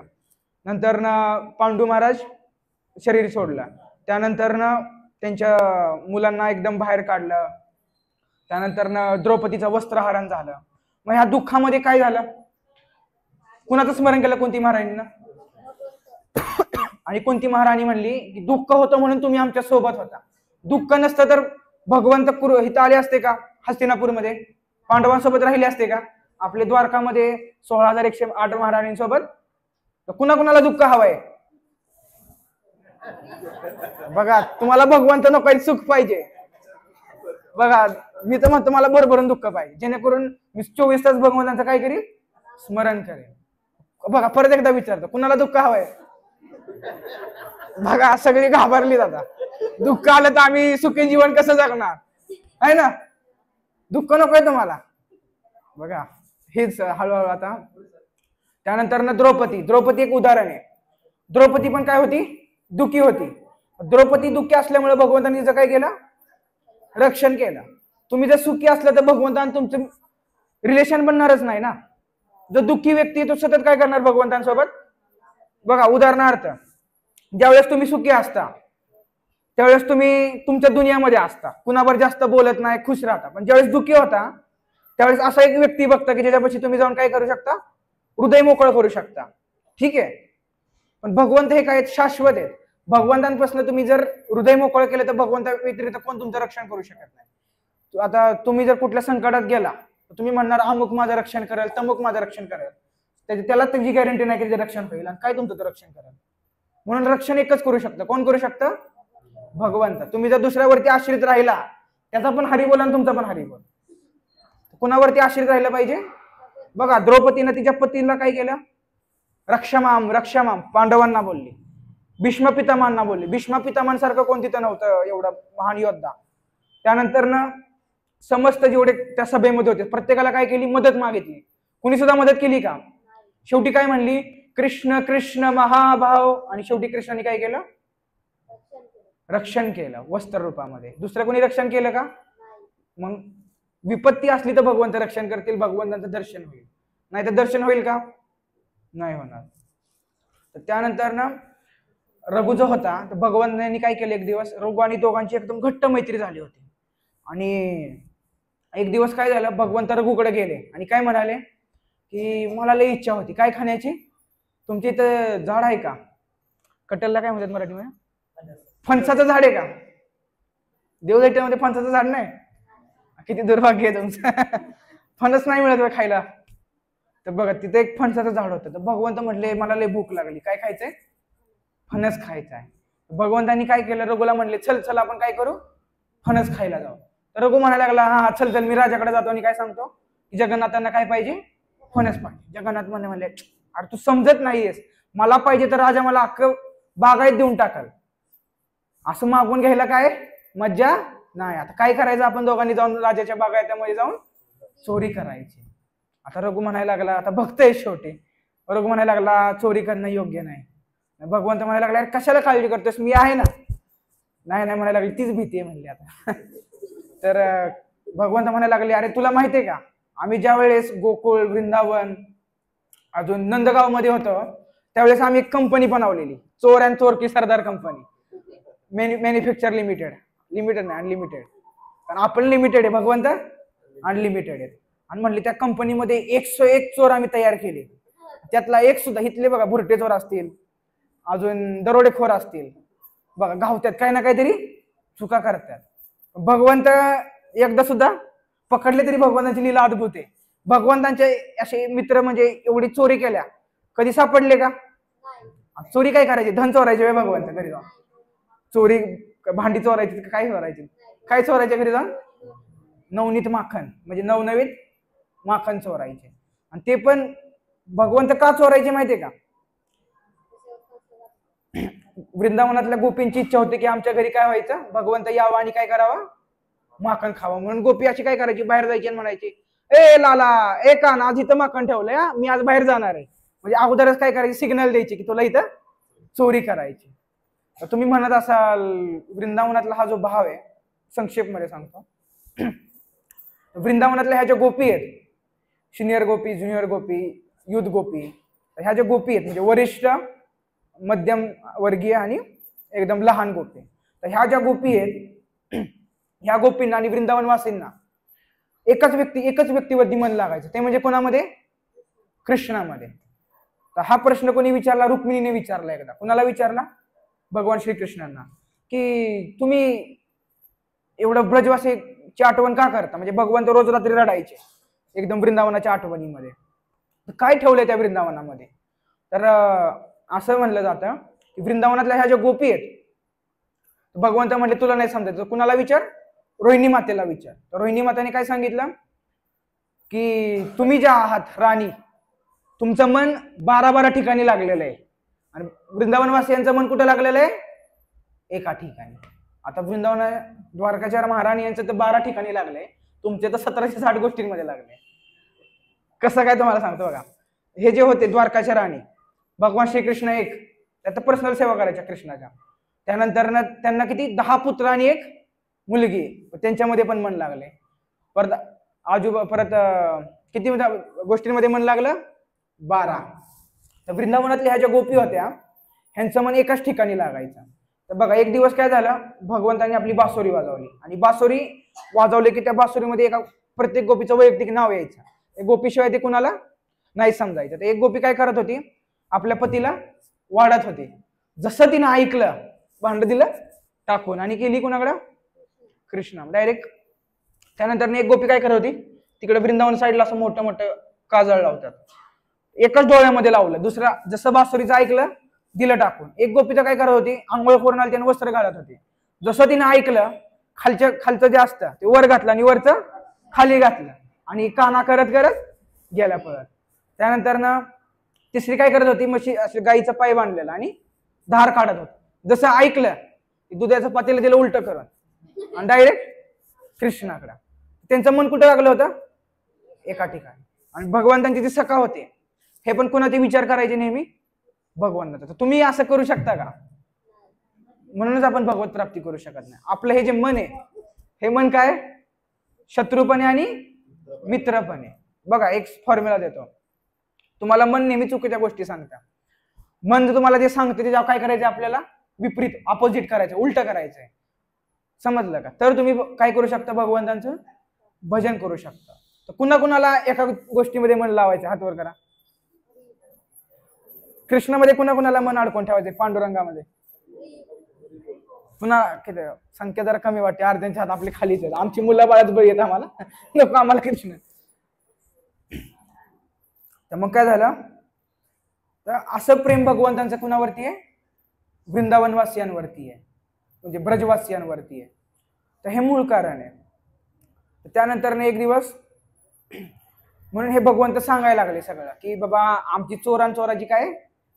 नंतर पांडू महाराज शरीर सोडलं, त्यानंतर त्यांच्या मुलांना एकदम बाहेर काढलं, त्यानंतर द्रौपदीचं वस्त्रहरण झालं. मग ह्या दुःखामध्ये काय झालं? कुणाचं स्मरण केलं? कुंती महाराणीनं. आणि कुंती महाराणी म्हणली की दुःख होतं म्हणून तुम्ही आमच्या सोबत होता, दुःख नसतं तर भगवंत इथं आले असते का? हस्तिनापूरमध्ये पांडवांसोबत राहिले असते का? आपले द्वारकामध्ये 16,108 महाराणींसोबत. कुणाकुणाला दुःख हवंय? बघा, तुम्हाला भगवंत नको, सुख पाहिजे. बघा, मी तर म्हणतो मला भरभरून दुःख पाहिजे, जेणेकरून मी 24 तास भगवंतांचं काय करीन? स्मरण करेन. बघा, परत एकदा विचारतो, कुणाला दुःख हवंय? बघा, सगळी घाबरली जाता. दुःख आलं तर आम्ही सुखी जीवन कसं जगणार, आहे ना? दुःख नकोय तुम्हाला. बघा, हेच हळूहळू आता. त्यानंतर द्रौपदी एक उदाहरण आहे. द्रौपदी पण काय होती? दुःखी होती. द्रौपदी दुःखी असल्यामुळे भगवंतांनी तिचं काय केलं? रक्षण केलं. तुम्ही जर सुखी असलं तर भगवंतांनी तुमचं रिलेशन बनणारच नाही ना. जो दुःखी व्यक्ती तो सतत काय करणार भगवंतांसोबत? बघा, उदाहरणार्थ ज्यावेळेस तुम्ही सुखी असता त्यावेळेस तुम्ही तुमच्या दुनियामध्ये असता, कुणावर जास्त बोलत नाही, खुश राहता. पण ज्यावेळेस दुःखी होता त्यावेळेस असा एक व्यक्ती बघता की ज्याच्यापाशी तुम्ही जाऊन काय करू शकता? हृदय मोकळं करू शकता. ठीक आहे. पण भगवंत हे काय शाश्वत आहेत. भगवंतांपासून तुम्ही जर हृदय मोकळं केलं तर भगवंता व्यतिरिक्त कोण तुमचं रक्षण करू शकत नाही. आता तुम्ही जर कुठल्या संकटात गेला तर तुम्ही म्हणणार अमुक माझं रक्षण करेल, तमुक माझं रक्षण करेल. त्याला त्याची गॅरंटी नाही की त्याचं रक्षण होईल, आणि काय तुमचं रक्षण करेल. म्हणून रक्षण एकच करू शकतं. कोण करू शकतं? भगवंत. तुम्ही जर दुसऱ्यावरती आश्रित राहिला त्याचा पण हरिबोल आणि तुमचा पण हरिबोल. कुणावरती आश्रित राहिलं पाहिजे? बघा, द्रौपदीनं तिच्या पतीला काय केलं? रक्षमाम रक्षमाम पांडवांना बोलली, भीष्म पितामहांना बोलली. भीष्म पितामहांसारखं कोण तिथं नव्हतं एवढा महान योद्धा. त्यानंतर समस्त जेवढे त्या सभेमध्ये होते प्रत्येकाला काय केली? मदत मागितली. कुणी सुद्धा मदत केली का? शेवटी काय म्हणली? कृष्ण कृष्ण महाभाव. आणि शेवटी कृष्णाने काय केलं? रक्षण केलं वस्त्र रूपामध्ये. दुसरं कोणी रक्षण केलं का? मग विपत्ती असली तर भगवंत रक्षण करतील, भगवंतांचं दर्शन होईल. नाही तर दर्शन होईल का? नाही होणार. तर त्यानंतर रघु जो होता तर भगवंतांनी काय केलं? एक दिवस रघु आणि दोघांची एकदम घट्ट मैत्री झाली होती. आणि एक दिवस काय झालं? भगवंत रघुकडे गेले आणि काय म्हणाले की मला लई इच्छा होती काय खाण्याची. तुमच्या इथं झाड आहे का? कटलला काय म्हणतात मराठीमध्ये? फणसाचं झाड आहे का? देवदैत्यामध्ये फणसाचं झाड नाही? किती दुर्भाग्य आहे तुमचं. फणस नाही मिळत खायला. तर बघा, तिथे एक फणसाचं झाड होतं. तर भगवंत म्हटले मला लय भूक लागली, काय खायचंय? फणस खायचा आहे. भगवंतांनी काय केलं? रघुला म्हणले चल चल आपण काय करू? फणस खायला जाऊ. तर रघु म्हणायला लागला हा चल चल मी राजाकडे जातो आणि काय सांगतो की जगन्नाथांना काय पाहिजे? फणस पाहिजे. जगन्नाथ म्हणले अरे तू समजत नाहीयेस, मला पाहिजे तर राजा मला अख्खं बागायत देऊन टाकाल, असं मागून घ्यायला काय मज्जा नाही. आता काय करायचं? आपण दोघांनी जाऊन राजाच्या बागायतामध्ये जाऊन चोरी करायची. आता रघु म्हणायला लागला, आता भक्त आहे शेवटी, रघु म्हणायला लागला चोरी करणं योग्य नाही. भगवंत म्हणायला लागला कशाला काळजी करतोस, मी आहे ना. नाही नाही म्हणायला लागली, तीच भीती आहे म्हणली आता. तर भगवंत म्हणायला लागले अरे तुला माहितीये का आम्ही ज्या वेळेस गोकुळ वृंदावन अजून नंदगाव मध्ये होतो त्यावेळेस आम्ही एक कंपनी बनवलेली, चोर अँड चोर की सरदार कंपनी, मॅन्युफॅक्चर लिमिटेड. लिमिटेड नाही अनलिमिटेड, कारण आपण लिमिटेड आहे, भगवंत अनलिमिटेड आहे. आणि म्हणले त्या कंपनीमध्ये 101 चोर आम्ही तयार केले. त्यातला एक सुद्धा इथले बघा भुरटे चोर असतील, अजून दरोडेखोर असतील, बघा गावत्यात काही ना काहीतरी चुका करतात. भगवंत एकदा सुद्धा पकडले तरी भगवंताची लीला अद्भुत आहे. भगवंतांचे असे मित्र म्हणजे एवढी चोरी केल्या कधी सापडले का? चोरी काय करायची? धन चोरायचे वे भगवंत घरी जाऊन? चोरी भांडी चोरायची काय चोरायची? काय चोरायचे घरी जाऊन? नवनीत माखन म्हणजे नवनवीन माखन चोरायचे. आणि ते पण भगवंत का चोरायचे माहितीये का? वृंदावनातल्या गोपींची इच्छा होती की आमच्या घरी काय व्हायचं, भगवंत यावं आणि काय करावं, माखन खावं. म्हणून गोपी अशी काय करायची, बाहेर जायची आणि म्हणायची, ए लाला ए कान, आज इथं माखन ठेवलंय, मी आज बाहेर जाणार आहे. म्हणजे अगोदरच काय करायची, सिग्नल द्यायची की तुला इथं चोरी करायची. तर तुम्ही म्हणत असाल वृंदावनातला हा जो भाव आहे, संक्षेप मध्ये सांगतो. वृंदावनातल्या ह्या ज्या गोपी आहेत, सिनियर गोपी, ज्युनियर गोपी, युथ गोपी, ह्या ज्या गोपी आहेत म्हणजे वरिष्ठ, मध्यम वर्गीय आणि एकदम लहान गोपी. तर ह्या ज्या गोपी आहेत, ह्या गोपींना आणि वृंदावनवासींना एकच व्यक्तीवरती मन लागायचं, ते म्हणजे कोणामध्ये? कृष्णामध्ये. तर हा प्रश्न कोणी विचारला? रुक्मिणीने विचारला एकदा. कुणाला विचारला? भगवान श्रीकृष्णांना, की तुम्ही एवढं ब्रजवासीची आठवण का करता? म्हणजे भगवंत रोज रात्री रडायचे एकदम वृंदावनाच्या आठवणीमध्ये. काय ठेवलंय त्या वृंदावनामध्ये? तर असं म्हणलं जातं की वृंदावनातल्या ह्या ज्या गोपी आहेत, भगवंत म्हणले तुला नाही समजायचं, कुणाला विचार? रोहिणी मातेला विचार. तर रोहिणी मातेने काय सांगितलं की तुम्ही ज्या आहात राणी, तुमचं मन 12 ठिकाणी लागलेलं आहे आणि वृंदावनवासियांचं मन कुठं लागलेलं आहे? एका ठिकाणी. आता वृंदावन द्वारकाच्या महाराणी यांचं तर 12 ठिकाणी लागलंय, तुमचे तर 1760 गोष्टींमध्ये लागले. कसं काय तुम्हाला सांगतो बघा. हे जे होते द्वारकाच्या राणी, भगवान श्रीकृष्ण एक, त्यात पर्सनल सेवा करायच्या कृष्णाच्या. त्यानंतर त्यांना किती 10 पुत्र आणि 1 मुलगी, त्यांच्यामध्ये पण मन लागले. परत किती गोष्टींमध्ये मन लागलं? 12. तर वृंदावनातल्या ह्या ज्या गोपी होत्या ह्यांचं मन एकाच ठिकाणी लागायचं. तर बघा एक दिवस काय झालं, भगवंतांनी आपली बासुरी वाजवली आणि बासुरी वाजवली की त्या बासुरीमध्ये एका प्रत्येक गोपीचं वैयक्तिक नाव यायचं. एक गोपीशिवाय ते कुणाला नाही समजायचं. तर एक गोपी काय करत होती, आपल्या पतीला वाढत होती. जसं तिनं ऐकलं, भांड दिलं टाकून आणि केली कुणाकडं? कृष्णा डायरेक्ट. त्यानंतर एक गोपी काय करत होती, तिकडे वृंदावन साईडला असं मोठं मोठं काजळ लावतात, एकच डोळ्यामध्ये लावलं. दुसरा जसं बासुरीचं ऐकलं, दिलं टाकून. एक गोपीचं काय करत होती, आंघोळ करून आली त्याने वस्त्र घालत होती. जसं तिने ऐकलं, खालचं जे असतं ते वर घातलं आणि वरचं खाली घातलं आणि काना करत करत गेल्या पळत. त्यानंतर ना तिसरी काय करत होती, म्हशी असं गाईचं पाय बांधलेलं आणि धार काढत होती. जसं ऐकलं, दुधाचं पातेलं दिलं उलट करत आणि डायरेक्ट कृष्णाकडे. त्यांचं मन कुठं लागलं होतं? एका ठिकाणी. आणि भगवंतांची जी सखा होते, हे पण कोणाचे विचार करायचे नेहमी? भगवंताचा. तर तुम्ही असं करू शकता का? म्हणूनच आपण भगवत प्राप्ती करू शकत नाही. आपलं हे जे मन आहे, हे मन काय? शत्रूपणे आणि मित्रपणे. बघा एक फॉर्म्युला देतो तुम्हाला. मन नेहमी चुकीच्या गोष्टी सांगता. मन जर तुम्हाला जे सांगते ते काय करायचं, आपल्याला विपरीत अपोजिट करायचं, उलट करायचंय. समजलं का? तर तुम्ही काय करू शकता, भगवंतांचं भजन करू शकता. तर कुणा कुणाला एका गोष्टीमध्ये मन लावायचं? हात वर करा. कृष्णामध्ये कुणा कुणाला मन अडकून ठेवायचे? पांडुरंगामध्ये पुन्हा किती संख्या जरा कमी वाटते, अर्ध्यांच्या हात आपले खालीच आहेत. आमची मुलं बाळाच बळी येत आम्हाला, नको आम्हाला कृष्ण. तर मग काय झालं, तर असं प्रेम भगवंतांचं कुणावरती आहे? वृंदावनवासियांवरती आहे, म्हणजे ब्रजवासियांवरती आहे. तर हे मूळ कारण आहे. त्यानंतर एक दिवस म्हणून हे भगवंत सांगायला लागले सगळं की बाबा आमची चोरांची काय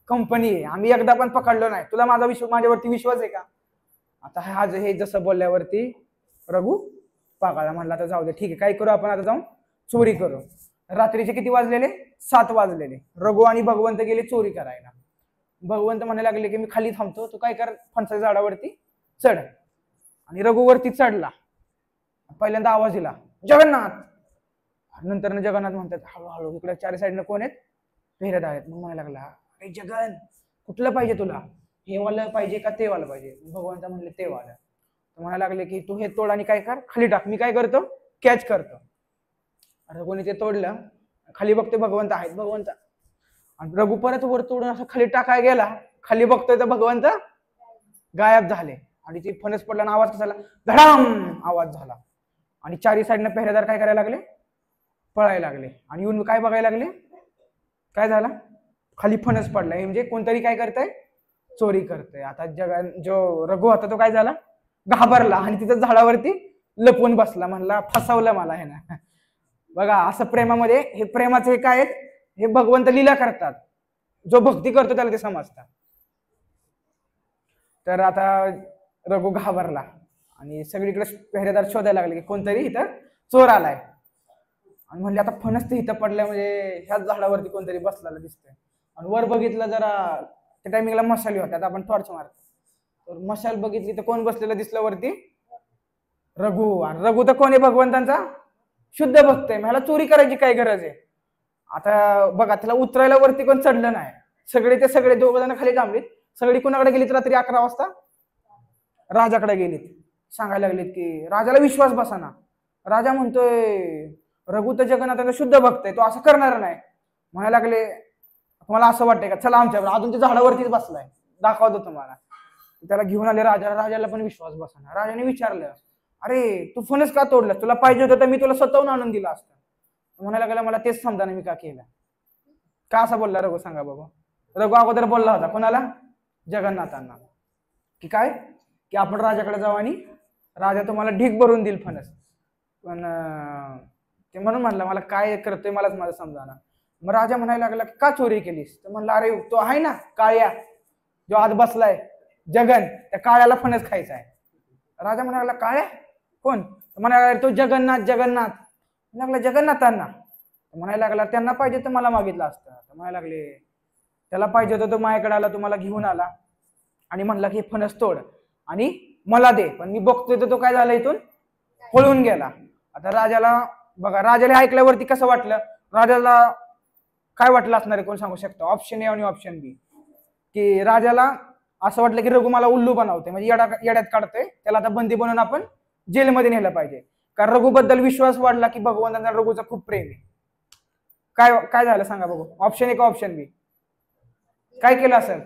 कंपनी आहे, आम्ही एकदा पण पकडलो नाही. तुला माझ्यावरती विश्वास आहे का? आता हे जसं बोलल्यावरती रघु पागाळा म्हणला, तर जाऊ दे ठीक आहे, काय करू आपण, आता जाऊन चोरी करू. रात्रीचे किती वाजलेले? 7 वाजलेले. रघु आणि भगवंत गेले चोरी करायला. भगवंत म्हणायला लागले की मी खाली थांबतो, तू काय कर, फणसाच्या झाडावरती चढ. आणि रघु वरती चढला. पहिल्यांदा आवाज दिला जगन्नाथ. नंतर जगन्नाथ म्हणतात हळूहळू, इकडे 4 साईडनं कोण आहेत? पेहरेदार आहेत. मग म्हणायला लागला अरे जगन कुठलं पाहिजे तुला, हे वाला पाहिजे का ते वाला पाहिजे? भगवंत म्हणले ते वाला. म्हणायला लागले की तू हे तोड आणि काय कर, खाली टाक, मी काय करतो, कॅच करतो. अरे कोणी ते तोडलं, खाली बघते भगवंत आहेत. भगवंत आणि रघु परत वर तोडून असं खाली टाकाय गेला, खाली बघतोय तर भगवंत गायब झाले आणि ती फणस पडल्यानं आवाज कसा झाला, धडाम आवाज झाला आणि चारी साईडनं पेहरेदार काय करायला लागले, पळायला लागले आणि येऊन काय बघायला लागले, काय झालं, खाली फणस पडलाय, म्हणजे कोणतरी काय करतंय, चोरी करतंय. आता जो रघु होता तो काय झाला, घाबरला आणि तिथं झाडावरती लपून बसला, म्हणला फसवलं मला हे ना. बघा असं प्रेमामध्ये, हे प्रेमाचे हे काय आहेत, हे भगवंत लीला करतात, जो भक्ती करतो त्याला ते समजतात. तर आता रघु घाबरला आणि सगळीकडे पेहरेदार शोधायला लागले की कोणतरी इथं चोर आलाय आणि म्हणले आता फणस तर इथं पडल्या, म्हणजे ह्याच झाडावरती कोणतरी बसलेला दिसतंय. आणि वर बघितलं जरा, त्या टायमिंगला मशाली होत्या, आपण टॉर्च मारतो, तर मशाल बघितली तर कोण बसलेलं दिसलं वरती, रघु. आणि रघु तर कोण आहे, भगवंतांचा शुद्ध भक्त आहे, ह्याला चोरी करायची काय गरज आहे. आता बघा त्याला उतरायला वरती कोण चढलं नाही, सगळे ते सगळे 2 जण खाली थांबलीत. सगळी कुणाकडे गेलीत, रात्री 11 वाजता राजाकडे गेलीत, सांगायला लागलीत की राजाला विश्वास बसाना. राजा म्हणतोय रघु तर जगन्नाथाचा शुद्ध भक्त आहे, तो असं करणार नाही. म्हणायला लागले तुम्हाला असं वाटतंय का, चला आमच्याकडे, अजून ते झाडावरतीच बसलाय, दाखवतो तुम्हाला. त्याला घेऊन आले राजाला, राजाला पण विश्वास बसाना. राजाने विचारलं अरे तू फणस का तोडलास, तुला पाहिजे होतं तर मी तुला स्वतःहून आणून दिला असतं. म्हणायला लागला मला तेच समजा मी का केलं. का असं बोलला रघु, सांगा बाबा. रघु अगोदर बोलला होता कोणाला, जगन्नाथांना, की काय, की आपण राजाकडे जाऊ आणि राजा तुम्हाला ढीक भरून देईल फणस. पण ते म्हणून म्हणलं मला काय करतोय मलाच माझं समजाना. मग राजा म्हणायला लागला का चोरी केलीस, तर म्हणलं अरे तो आहे ना काळ्या, जो आज बसलाय जगन, त्या काळ्याला फणस खायचा आहे. राजा म्हणाला काळ्या कोण, म्हणायला तो जगन्नाथ. जगन्नाथ लागला जगन्नाथांना. म्हणायला लागला त्यांना पाहिजे तर मला मागितलं असतं. म्हणायला लागले त्याला पाहिजे होतं तो माझ्याकडे आला, तुम्हाला घेऊन आला आणि म्हणला की फणस तोड आणि मला दे, पण मी बघतोय तर तो काय झाला, इथून पळून गेला. आता राजाला बघा, राजाला ऐकल्यावरती कसं वाटलं, राजाला काय वाटलं असणार आहे कोण सांगू शकतो. ऑप्शन ए आणि ऑप्शन बी, की राजाला असं वाटलं की रघु मला उल्लू बनवते, म्हणजे येड्यात काढतोय, त्याला आता बंदी बनवून आपण जेलमध्ये नेलं पाहिजे. कारण रघु बद्दल विश्वास वाढला की भगवंतांचा रघुचा खूप प्रेम आहे. काय काय झालं सांगा बघू, ऑप्शन ए का ऑप्शन बी, काय केलं असेल.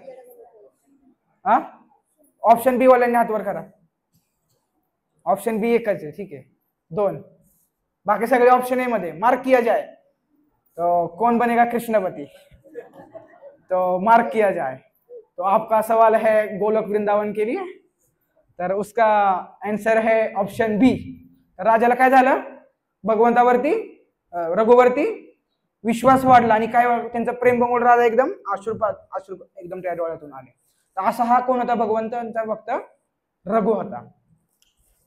हा ऑप्शन बी वाल्यांनी हात वर करा. ऑप्शन बी एकच आहे, ठीक आहे, 2. बाकी सगळे ऑप्शन ए मध्ये मार्क किया जाए तो कौन बनेगा कृष्णपति, तो मार्क किया जाए. तो आपका सवाल है गोलोक वृंदावन के लिए, तर उसका आंसर है ऑप्शन बी. राजाला काय झालं, भगवंतावरती रघुवरती विश्वास वाढला आणि काय त्यांचं प्रेम बघून राजा एकदम अश्रू एकदम त्या डोळ्यातून आले. तर असा हा कोण होता, भगवंतांचा भक्त रघु होता.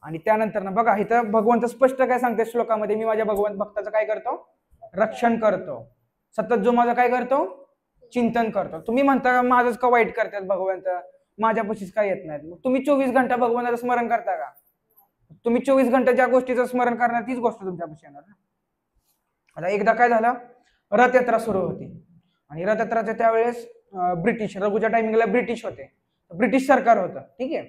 आणि त्यानंतर ना बघा इथं भगवंत स्पष्ट काय सांगते श्लोकामध्ये, मी माझ्या भगवंत भक्ताचं काय करतो, रक्षण करतो, सतत जो माझं काय करतो, चिंतन करतो. तुम्ही म्हणता माझंच का वाईट करतात भगवंत, माझ्यापाशीच काय येत नाहीत. मग तुम्ही 24 घंटा भगवंताचं स्मरण करता का, तुम्ही 24 घंटा ज्या गोष्टीचं स्मरण करणार तीच गोष्ट तुमच्यापाशी येणार ना. आता एकदा काय झालं, रथयात्रा सुरू होती आणि रथयात्राच्या त्यावेळेस ब्रिटिश, रघुच्या टायमिंगला ब्रिटिश होते, ब्रिटिश सरकार होतं, ठीक आहे.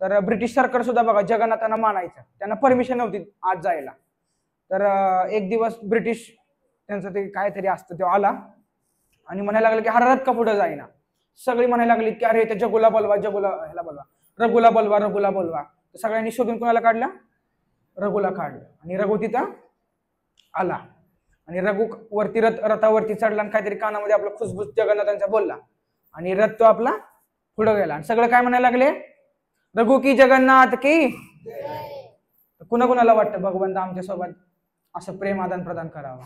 तर ब्रिटिश सरकार सुद्धा बघा जगन्नाथांना मानायचं, त्यांना परमिशन नव्हती आज जायला. तर एक दिवस ब्रिटिश त्यांचं ते काहीतरी असतं ते आला आणि म्हणायला लागलं की हा रथ का पुढे जाईना. सगळी म्हणायला लागली की अरे त्या जगूला बोलवा, जगूला ह्याला बोलवा, रघुला बोलवा, रघुला बोलवा. तर सगळ्यांनी शोधून कोणाला काढला, रघुला काढलं आणि रघु तिथं आला आणि रघु वरती रथावरती चढला आणि काहीतरी कानामध्ये आपलं खुसबुस जगन्नाथांचा बोलला आणि रथ तो आपला पुढे गेला आणि सगळं काय म्हणायला लागले, रघु की जगन्नाथ की. कुणाकुणाला वाटतं भगवंत आमच्या सोबत असं प्रेम आदान प्रदान करावं.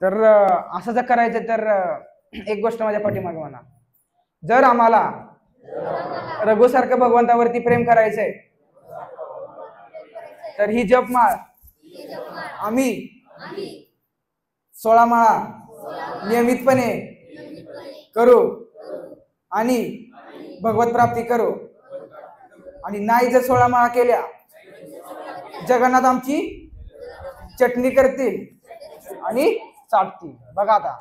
तर असं जर करायचं तर एक गोष्ट माझ्या पाठीमागे म्हणा, जर आम्हाला रघुसारखं भगवंतावरती प्रेम करायचंय तर ही जपमाळ आम्ही 16 माळा नियमितपणे करू आणि भगवत प्राप्ती करू. आणि नाही जर 16 माळा केल्या जगन्नाथ आमची चटणी करतील आणि चाटतील. बघा आता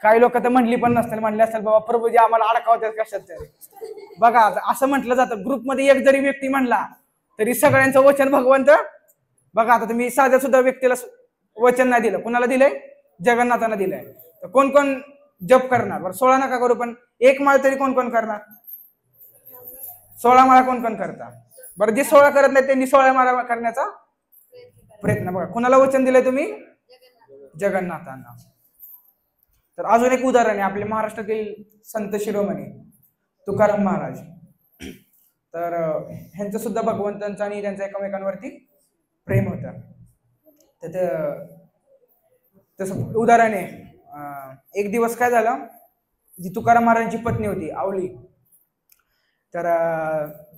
काही लोक तर म्हणली पण नसतील, म्हणले असतील बाबा प्रभूजी आम्हाला अडकावतात कशात तरी. बघा असं म्हटलं जातं, ग्रुपमध्ये एक जरी व्यक्ती म्हणला तरी सगळ्यांचं वचन भगवंत. बघा आता तुम्ही साध्या सुद्धा व्यक्तीला वचन नाही दिलं, कुणाला दिलंय, जगन्नाथांना दिलंय. तर कोण कोण जप करणार? बरं 16 नका करू, पण एक माळ तरी कोण कोण करणार? 16 माळा कोण कोण करता? बरं, जे 16 करत नाही त्यांनी 16 माळा करण्याचा प्रयत्न. बघा कुणाला वचन दिलंय तुम्ही? जगन्नाथांना. तर अजून एक उदाहरण आहे आपल्या महाराष्ट्रातील संत शिरोमणी तुकाराम महाराज. तर ह्यांचं सुद्धा भगवंतांचं आणि त्यांचं एकमेकांवरती प्रेम होतं. तर तसं उदाहरण आहे. एक दिवस काय झालं, जी तुकाराम महाराजांची पत्नी होती आवली, तर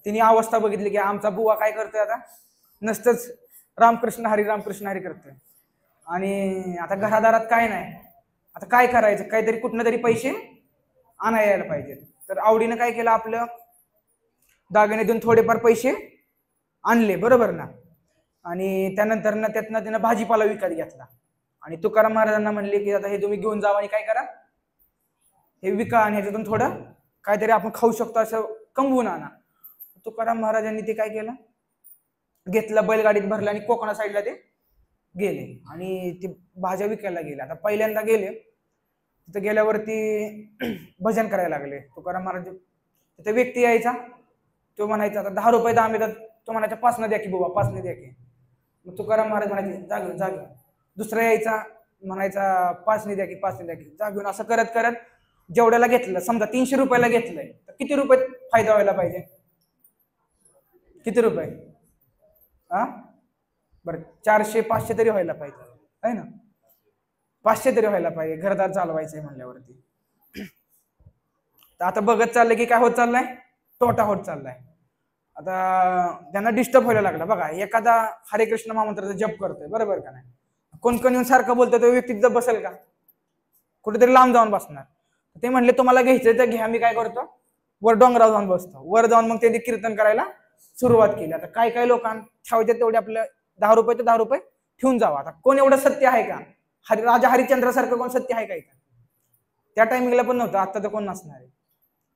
तिने अवस्था बघितली की आमचा बुवा काय करतोय आता, नसतंच रामकृष्ण हरी करतोय, आणि आता घरादारात काय नाही, आता काय करायचं, काहीतरी कुठनं तरी पैसे आणायला पाहिजे. तर आवडीनं काय केलं, आपलं दागिन्यातून थोडेफार पैसे आणले, बरोबर ना, आणि त्यानंतर ना त्यातनं त्यानं भाजीपाला विकत घेतला. आणि तुकाराम महाराजांना म्हणले की आता हे तुम्ही घेऊन जावा आणि काय करा, हे विका आणि ह्याच्यातून थोडं काहीतरी आपण खाऊ शकतो असं कमवून आणा. तुकाराम महाराजांनी ते काय केलं, घेतलं, बैलगाडीत भरलं आणि कोकणा साईडला ते गेले आणि ते भाज्या विकायला गेले. आता पहिल्यांदा गेले, तिथे गेल्यावरती भजन करायला लागले. तुकाराम महाराज, तिथे व्यक्ती यायचा, तो म्हणायचा आता 10 रुपये दाम येतात, तो म्हणायचा 5 द्या की बाबा, 5 द्या की. मग तुकाराम महाराज म्हणायचे जाग. दुसरा यायचा, म्हणायचा 5 द्या की, 5 द्या की, जागून. असं करत करत जेवढ्याला घेतलं, समजा 300 रुपयाला घेतलंय, तर किती रुपये फायदा व्हायला पाहिजे? किती रुपये? हा बरं, 400-500 तरी व्हायला पाहिजे, आहे ना? 500 तरी व्हायला पाहिजे, घरदार चालवायचंय म्हणल्यावरती. तर आता बघत चाललंय की काय होत चाललंय, तोटा होत चाललाय. आता त्यांना डिस्टर्ब व्हायला लागला. बघा, एखादा हरे कृष्ण महामंत्राचा जप करतोय, बरोबर का नाही, कोण कोण येऊन सारखं बोलतोय, तो व्यक्ती तिथं बसेल का? कुठेतरी लांब जाऊन बसणार. ते म्हणले तुम्हाला घ्यायचंय तर घ्या, मी काय करतो, वर डोंगरावर जाऊन बसतो. वर जाऊन मग त्यांनी कीर्तन करायला सुरुवात केली. आता काय काय लोकांना ठेवायचे तेवढे आपलं 10 रुपये तर 10 रुपये ठेवून जावा. आता कोण एवढं सत्य आहे का? राजा हरिश्चंद्रासारखं कोण सत्य आहे का इथं? त्या टायमिंगला पण नव्हतं, आता तर कोण नसणार आहे.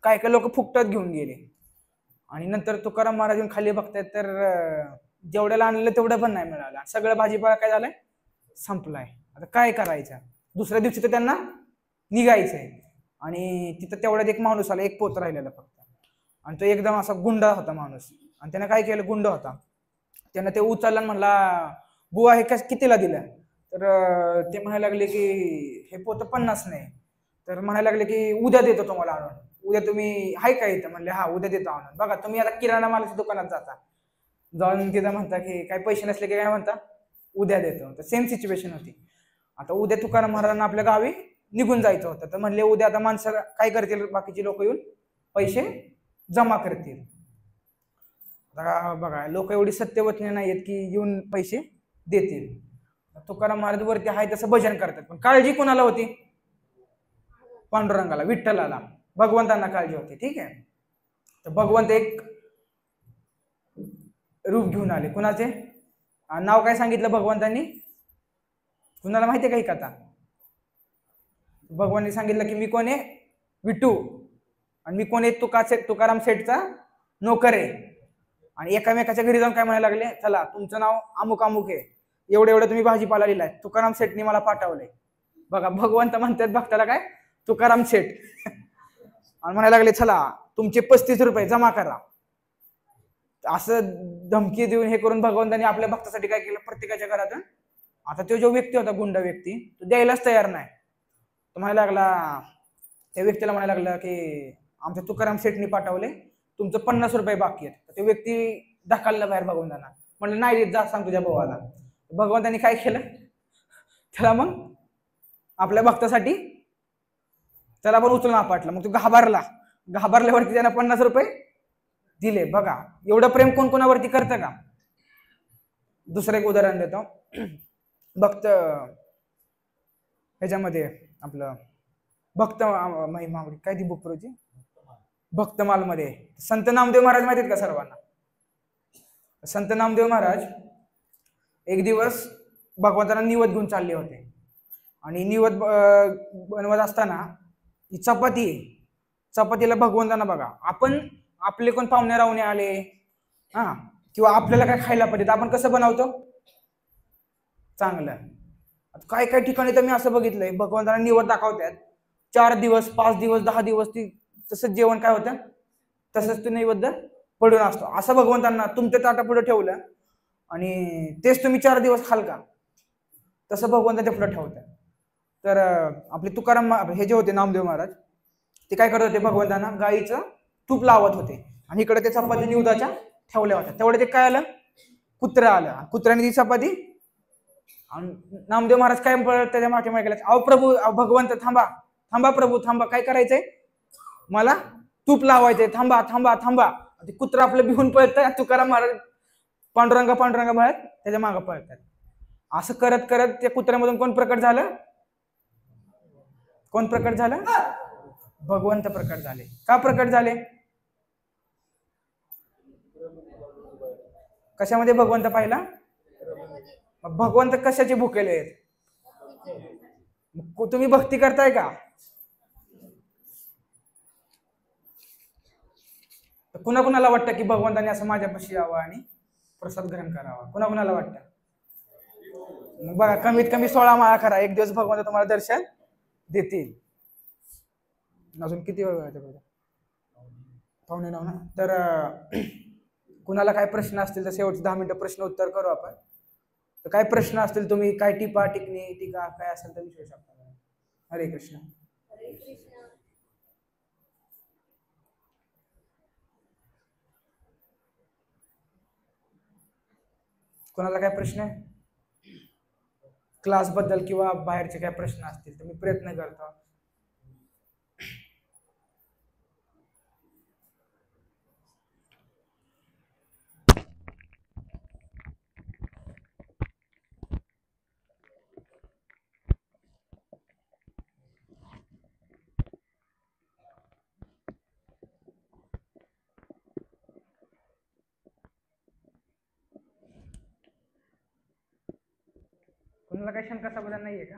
काय काय लोक फुकटात घेऊन गेले. आणि नंतर तुकाराम महाराज खाली बघतायत, तर जेवढ्याला आणलेलं तेवढं पण नाही मिळालं. सगळं भाजीपाला काय झालंय, संपलाय. आता काय करायचं? दुसऱ्या दिवशी तर त्यांना निघायचंय, आणि तिथं तेवढ्यात एक माणूस आला, एक पोत राहिलेला फक्त, आणि तो एकदम असा गुंड होता माणूस. आणि त्यानं काय केलं, गुंड होता, त्यानं ते उचलला आणि म्हणला बुवा हे कितीला दिलं? तर ते म्हणायला लागले की हे पोत 50 नाही. तर म्हणायला लागले की उद्या देतो तुम्हाला आणून, उद्या तुम्ही हाय का इथं? म्हणले हा, उद्या देतो आणून. बघा, तुम्ही आता किराणा मालाच्या दुकानात जाता, जाऊन तिथं म्हणता की काय पैसे नसले की काय म्हणता, उद्या देतो. तर सेम सिच्युएशन होती. आता उद्या तुकाराम महाराजांना आपल्या गावी निघून जायचं होतं, तर म्हणले उद्या आता माणसं काय करतील, बाकीचे लोक येऊन पैसे जमा करतील. बघा, लोक एवढी सत्यवचने नाहीयेत की येऊन पैसे देतील. तुकाराम महाराज वरती आहे तसं भजन करतात, पण काळजी कोणाला होती? पांडुरंगाला, विठ्ठलाला, भगवंतांना काळजी होती. ठीक आहे. तर भगवंत एक रूप घेऊन आले. कुणाचे नाव काय सांगितलं भगवंतांनी? कुणाला माहितीये का ही कथा? भगवानने सांगितलं की मी कोण आहे, विठू, आणि मी कोण आहे, तुकाराम सेठचा नोकर आहे. आणि एकामेकाच्या घरी जाऊन काय म्हणायला लागले, चला तुमचं नाव अमुक अमुक आहे, एवढं एवढं तुम्ही भाजीपाला लिहिलाय, तुकाराम सेठनी मला पाठवलंय. बघा, भगवंत म्हणतात भक्ताला काय, तुकाराम सेठ, आणि म्हणायला लागले चला तुमचे 35 रुपये जमा करा. असं धमकी देऊन हे करून भगवंतांनी आपल्या भक्तासाठी काय केलं, प्रत्येकाच्या घरातून, आता तो जो व्यक्ती होता गुंड व्यक्ती, तो द्यायलाच तयार नाही. तो म्हणायला लागला, त्या व्यक्तीला म्हणायला लागला की आमच्या तुकाराम सेठनी पाठवले, तुमचं 50 रुपये बाकी आहेत. तो व्यक्ती ढकलला बाहेर भगवंतांना, म्हणलं नाही जा, सांग तुझ्या भावाला. भगवंतांनी काय केलं, त्याला मग आपल्या भक्तासाठी त्याला पण उचलून आपटलं. मग तो घाबरल्यावरती त्यानं 50 रुपये दिले. बघा, एवढं प्रेम कोण कोणावरती करतं का? दुसरं एक उदाहरण देतो. भक्त ह्याच्यामध्ये आपलं भक्त महिमा काय ती बुक भक्तमाल मध्ये संत नामदेव महाराज माहिती आहेत का सर्वांना? संत नामदेव महाराज एक दिवस भगवंतांना निवद घेऊन चालले होते, आणि निवद बनवत असताना चपातीला भगवंतांना, बघा, आपण आपले कोण पाहुणे रावणे आले किंवा आपल्याला काय खायला पाहिजे, आपण कसं बनवतो, चांगलं. आता काय काय ठिकाणी तर मी असं बघितलंय भगवंताला निवड दाखवतात 4 दिवस 5 दिवस 10 दिवस ती तसंच जेवण काय होतं तसंच ते नैवेद्य पडून असतो. असं भगवंतांना तुमच्या ताटापुढे ठेवलं आणि तेच तुम्ही 4 दिवस खाल का? तसं भगवंताच्या पुढे ठेवतात. तर आपले तुकाराम हे जे होते नामदेव महाराज ते काय करत होते भगवंतांना गाईचं तूप लावत होते आणि इकडे ते चपाती निवदाच्या ठेवल्या होत्या. तेवढे ते काय आलं कुत्रा आलं, कुत्र्याने ती चपाती आणि नामदेव महाराज काय पळत त्याच्या मागे मागे गेले, अहो प्रभू भगवंत थांबा थांबा प्रभू थांबा, काय करायचंय मला तूप लावायचंय, थांबा थांबा थांबा. ते कुत्रा आपलं भिवून पळतंय, तुकाराम महाराज पांडुरंगा पांडुरंगा म्हणत त्याच्या मागे पळतात. असं करत करत त्या कुत्र्यामधून कोण प्रकट झालं? कोण प्रकट झालं? भगवंत प्रकट झाले. का प्रकट झाले? कशामध्ये भगवंत पाहिला? भगवंत कशाचे भुकेले आहेत? तुम्ही भक्ती करताय का? कुणाकुणाला वाटतं की भगवंताने असं माझ्यापाशी यावं आणि प्रसाद ग्रहण करावा? कुणाकुणाला वाटतं? मग बघा कमीत कमी 16 माळा करा, एक दिवस भगवंत तुम्हाला दर्शन देतील. अजून किती वेळ व्हायचा? 8:45 ना. तर कुणाला काय प्रश्न असतील तर शेवटचे 10 मिनिटं प्रश्न उत्तर करू आपण. तर काय प्रश्न असतील तुम्ही काय टिपा टिकणी टीका काय असेल तर विचारू शकता. हरे कृष्ण. कोणाला काय प्रश्न आहे? क्लास बद्दल किंवा बाहेरचे काय प्रश्न असतील तर मी प्रयत्न करतो. कोणाला काही शंका समाधान नाहीये का?